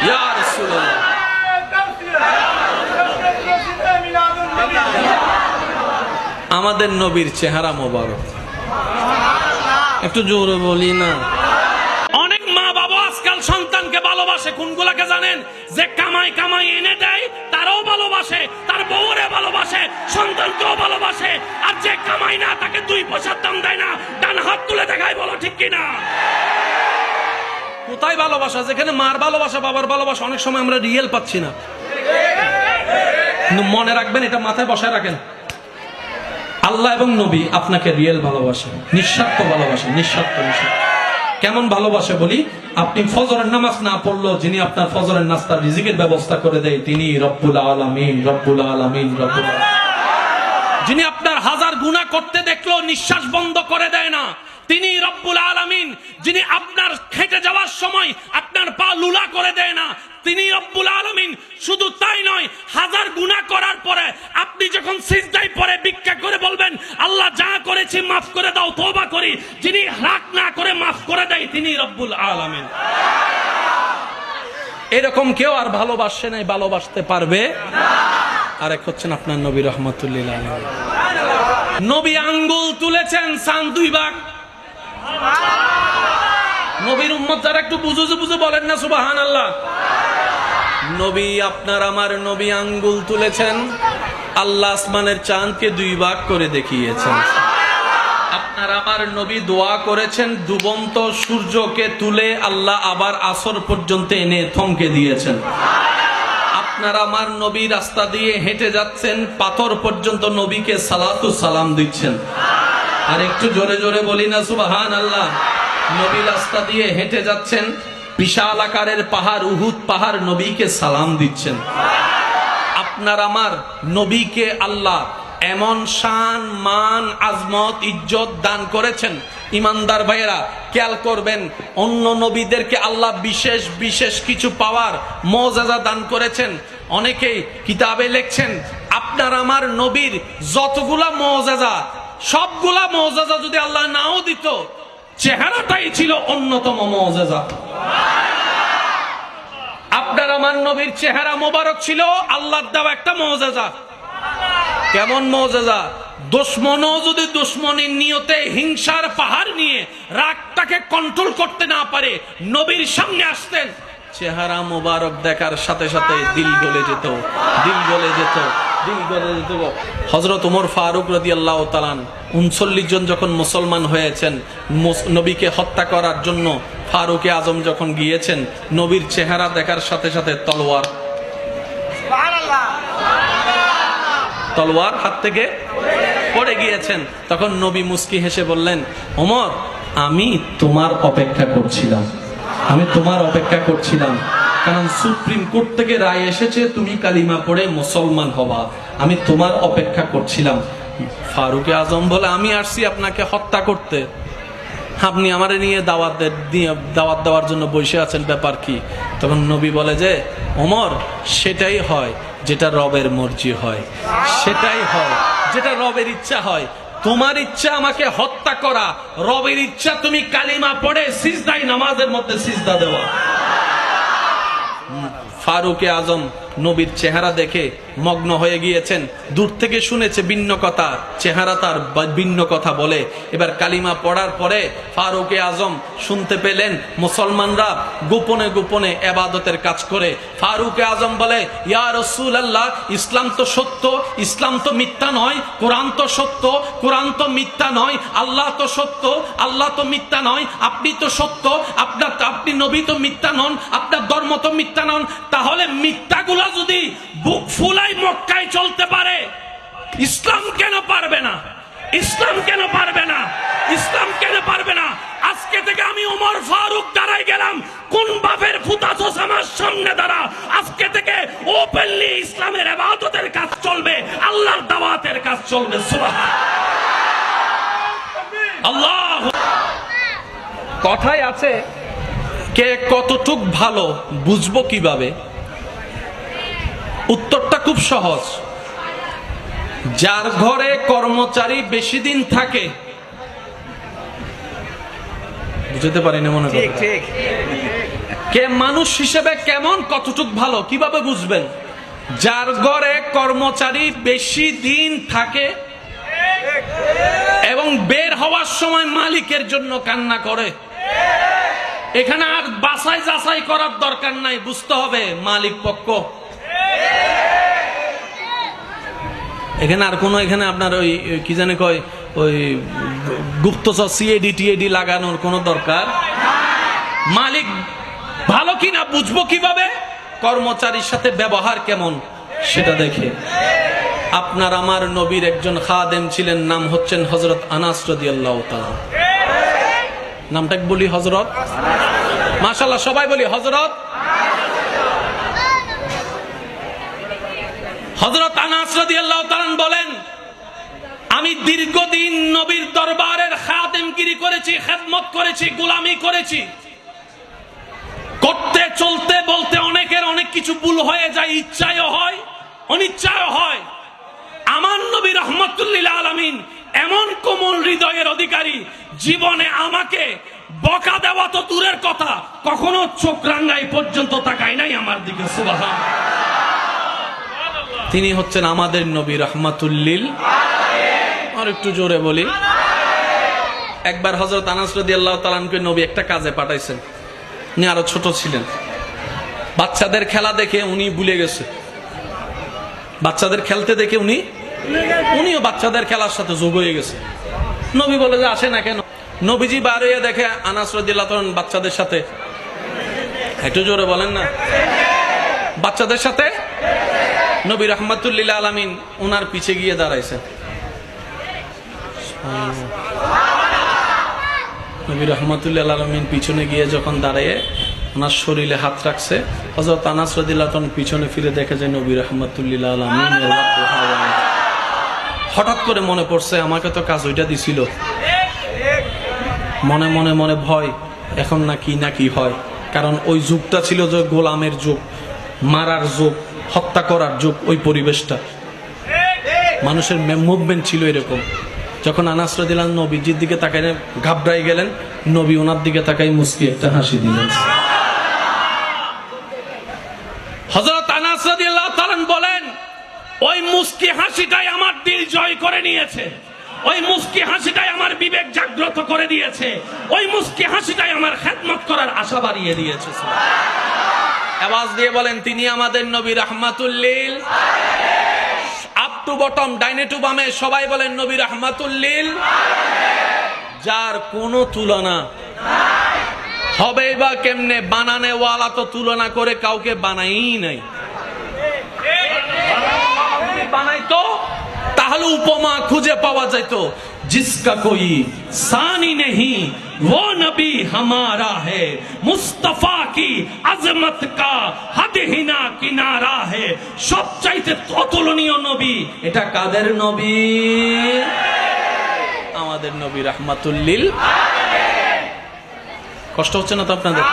ইয়া রাসূলুল্লাহ। আমাদের নবীর চেহারা মোবারক, একটু জোরে বলি না। অনেক মা বাবা আজকাল সন্তানকে ভালোবাসে কোনগুলাকে জানেন? যে কামাই কামাই এনে দেয় তারও ভালোবাসে, তার বউরে ভালোবাসে, সন্তানকেও ভালোবাসে। আর যে কামাই না তাকে 2 পয়সার দাম দেয় না, ডান হাত তুলে দেখায়, বলো ঠিক কিনা? কোথায় ভালোবাসা? যেখানে মার ভালোবাসা, বাবার ভালোবাসা অনেক সময় আমরা রিয়েল পাচ্ছি না। মনে রাখবেন, এটা মাথায় বসায় রাখেন, আল্লাহ এবং নবী আপনাকে রিয়েল ভালোবাসে, নিঃস্বার্থ ভালোবাসে, নিঃস্বার্থ। কেমন ভালোবাসে বলি, আপনি ফজরের নামাজ না পড়লেও যিনি আপনার ফজরের নাস্তার রিজিকের ব্যবস্থা করে দেয় তিনি রব্বুল আলামিন, রব্বুল আলামিন, রব্বুল আলামিন। যিনি আপনার 1000 গুনাহ করতে দেখলো নিঃশ্বাস বন্ধ করে দেয় না, তিনি রব্বুল আলামিন। যিনি আপনার খেটে যাওয়ার সময় আপনার পা লুলা করে দেয় না, তিনি রব্বুল আলামিন। শুধু তাই নয়, 1000 গুনাহ করার পরে আপনি যখন সিজদায় পড়ে ভিক্ষা করে বলবেন আল্লাহ যা করেছি মাফ করে দাও, তওবা করি, যিনি রাগ না করে মাফ করে দেয় তিনি রব্বুল আলামিন। এরকম কেউ আর ভালোবাসে নাই, ভালোবাসতে পারবে না। আরেক হচ্ছেন আপনার নবী রহমাতুল্লিল আলাইহি। নবী আঙ্গুল তুলেছেন, সান 2 ভাগ। নবীর উম্মত যারা একটু বুঝু বুঝু বলেন না সুবহানাল্লাহ। নবী, আপনার আমার নবী আঙ্গুল তুলেছেন, আল্লাহ আসমানের চাঁদকে 2 ভাগ করে দেখিয়েছেন। আপনার আমার নবী দোয়া করেছেন, ডুবন্ত সূর্যকে তুলে আল্লাহ আবার আসর পর্যন্ত এনে থমকে দিয়েছেন। আপনার আমার নবী রাস্তা দিয়ে হেঁটে যাচ্ছেন, পাথর পর্যন্ত নবীকে সালাতু সালাম দিচ্ছেন। আর একটু জোরে জোরে বলি না সুবহানাল্লাহ। নবী রাস্তা দিয়ে হেঁটে যাচ্ছেন, বিশাল আকারের পাহাড় উহুদ পাহাড় নবীকে সালাম দিচ্ছেন। আপনার আমার নবীকে আল্লাহ এমন শান, মান, আজমত, ইজ্জত দান করেছেন। ইমানদার ভাইয়েরা খেয়াল করবেন, অন্য নবীদেরকে আল্লাহ বিশেষ বিশেষ কিছু পাওয়ার মুআজিজা দান করেছেন। অনেকেই কিতাবে লিখছেন, আপনার আমার নবীর যতগুলা মুআজিজা, সবগুলা মুআজিজা যদি আল্লাহ নাও দিত, চেহারাটাই ছিল অন্যতম মুআজিজা। আপনার আমার নবীর চেহারা মোবারক ছিল আল্লাহর দেওয়া একটা মুআজিজা। কেমন মুআজিজা? দুশমনও যদি দুশমনের নিয়তে হিংসার পাহাড় নিয়ে রাগটাকে কন্ট্রোল করতে না পারে, নবীর সামনে আসতেন, চেহারা মোবারক দেখার সাথে সাথে দিল গলে যেত, দিল গলে যেত, দিল গলে যেত। হযরত ওমর ফারুক রাদিয়াল্লাহু তাআলা 39 জন যখন মুসলমান হয়েছেন, নবীকে হত্যা করার জন্য ফারুক আজম যখন গিয়েছেন, নবীর চেহারা দেখার সাথে সাথে তলোয়ার হাত থেকে পড়ে গিয়েছেন। তখন নবী মুস্কি হেসে বললেন, ওমর, আমি তোমার অপেক্ষা করছিলাম, আমি তোমার অপেক্ষা করছিলাম, কারণ সুপ্রিম কোর্ট থেকে রায় এসেছে তুমি কালিমা পড়ে মুসলমান হবা, আমি তোমার অপেক্ষা করছিলাম। ফারুক আজম বলে, আমি আসছি আপনাকে হত্যা করতে, আপনি আমারে নিয়ে দাওয়াত দেওয়ার জন্য বসে আছেন, ব্যাপার কি? তখন নবী বলে যে, ওমর, সেটাই হয় যেটা রবের মর্জি হয়, সেটাই হয় যেটা রবের ইচ্ছা হয়। তোমার ইচ্ছা আমাকে হত্যা করা, রবের ইচ্ছা তুমি কালিমা পড়ে সিজদায় নামাজের মধ্যে সিজদা দেওয়া। ফারুক আজম নবীর চেহারা দেখে মগ্ন হয়ে গিয়েছেন। দূর থেকে শুনেছে ভিন্ন কথা, চেহারা তার ভিন্ন কথা বলে। এবার কালিমা পড়ার পরে ফারুক আজম শুনতে পেলেন মুসলমানরা গোপনে গোপনে ইবাদতের কাজ করে। ফারুক আজম বলে, ইয়া রাসূলুল্লাহ, ইসলাম তো সত্য, ইসলাম তো মিথ্যা নয়, কোরআন তো সত্য, কোরআন তো মিথ্যা নয়, আল্লাহ তো সত্য, আল্লাহ তো মিথ্যা নয়, আপনি তো সত্য, আপনি নবী তো মিথ্যা নন, আপনার ধর্ম তো মিথ্যা নন। তাহলে মিথ্যাগুলো যদি বুক ফুলাই মক্কায় চলতে পারে, ইসলাম কেন পারবে না? ইসলাম কেন পারবে না? ইসলাম কেন পারবে না? আজকে থেকে আমি ওমর ফারুক দাঁড়াই গেলাম, কোন বাপের ফুতাছস আমার সামনে দাঁড়া। আজকে থেকে ওপেনলি ইসলামের ইবাদতের কাজ চলবে, আল্লাহর দাওয়াতের কাজ চলবে। সুবহানাল্লাহ। কথায় আছে, কে কতটুক ভালো বুঝবো কিভাবে? উত্তরটা খুব সহজ। যার ঘরে কর্মচারী বেশি দিন থাকে, বুঝতে পারি না মনে করি, কে মানুষ হিসেবে কেমন, কতটুক ভালো কিভাবে বুঝবেন? যার ঘরে কর্মচারী বেশি দিন থাকে এবং বের হওয়ার সময় মালিকের জন্য কান্না করে। এখানে আর বাছাই যাচাই করার দরকার নাই, বুঝতে হবে মালিক পক্ষ। এখানে আর কোনো, এখানে আপনার ওই কি জানে কয়, ওই গুপ্তচর সিএডি টিএডি লাগানোর কোনো দরকার। মালিক ভালো কিনা বুঝবো কিভাবে? কর্মচারীর সাথে ব্যবহার কেমন সেটা দেখে। আপনার আমার নবীর একজন খাদেম ছিলেন, নাম হচ্ছেন হযরত আনাস রাদিয়াল্লাহু তাআলা। নামটা বলি হযরত, মাশাআল্লাহ সবাই বলি হযরত। হযরত আনাস রাদিয়াল্লাহু তাআলা বলেন, আমি দীর্ঘদিন নবীর দরবারের খাদেমগিরি করেছি, খেদমত করেছি, গোলামি করেছি। করতে চলতে বলতে অনেকের অনেক কিছু ভুল হয়ে যায়, ইচ্ছায় হয় অনিচ্ছায় হয়। আমার নবী রাহমাতুল লিল আলামিন এমন কোমল হৃদয়ের অধিকারী, জীবনে আমাকে বকা দেওয়া তো দূরের কথা, কখনো চোখ রাঙ্গাই পর্যন্ত তাকায় নাই আমার দিকে। সুবহানাল্লাহ। তিনি হচ্ছেন আমাদের নবী রাহমাতুল লিল আলামিন। আর একটু জোরে বলি। একবার হযরত আনাস রাদিয়াল্লাহু তাআলা আনহু নবী একটা কাজে পাঠাইছেন। উনি আরো ছোট ছিলেন। বাচ্চাদের খেলা দেখে উনি ভুলে গেছে, বাচ্চাদের খেলতে দেখে উনিও বাচ্চাদের খেলার সাথে যোগ হয়ে গেছে। নবী বলে যে আসে না কেন? নবীজি বার হয়ে দেখে আনাস রাদিয়াল্লাহু তাআলা বাচ্চাদের সাথে, একটু জোরে বলেন না, বাচ্চাদের সাথে। নবী রাহমাতুল লিল আলামিন ওনার পিছে গিয়ে দাঁড়াইছে। নবী রাহমাতুল লিল আলামিন পিছনে গিয়ে যখন দাঁড়িয়ে ওনার শরীরে হাত রাখছে, হযরত আনাস রাদিয়াল্লাহু তাআলা পিছনে ফিরে দেখে যে নবী রাহমাতুল লিল আলামিনের হঠাৎ করে মনে পড়ছে আমাকে তো কাজ ওইটা দিছিল। মনে মনে মনে ভয়, এখন না কি হয়। কারণ ওই যুগটা ছিল যে গোলামের যুগ, মারার যুগ, হত্যা করার যুগ। ওই পরিবেশটা, মানুষের মুভমেন্ট ছিল এরকম। যখন আনাস রাদিয়াল্লাহু আনহু নবীজির দিকে তাকাই ঘাবড়াই গেলেন, নবী ওনার দিকে তাকাই মুস্কি একটা হাসি দিলেন। হযরত আনাস রাদিয়াল্লাহু তাআলা বলেন, ওই মুস্কি হাসিটাই আমার দিল জয় করে নিয়েছে, ওই মুস্কি হাসিটাই আমার বিবেক জাগ্রত করে দিয়েছে, ওই মুস্কি হাসিটাই আমার খেদমত করার আশা বাড়িয়ে দিয়েছে। আওয়াজ দিয়ে বলেন, তিনি আমাদের নবী রাহমাতুল লিল আপ টু বটম, ডাইনে টু বামে সবাই বলেন নবী রাহমাতুল লিল, যার কোনো তুলনা হবে বা কেমনে? বানানে ওয়ালা তো তুলনা করে কাউকে বানাই নাই। বানাইতো তাহলে উপমা খুঁজে পাওয়া যেত। जिसका कोई सानी नहीं वो नबी हमारा है, मुस्तफा की अजमत का हद ही ना किनारा है। সবচাইতে অতুলনীয় নবী এটা কাদের নবী? আমাদের নবী রাহমাতুল লিল আলামিন। কষ্ট হচ্ছে না তো আপনাদের?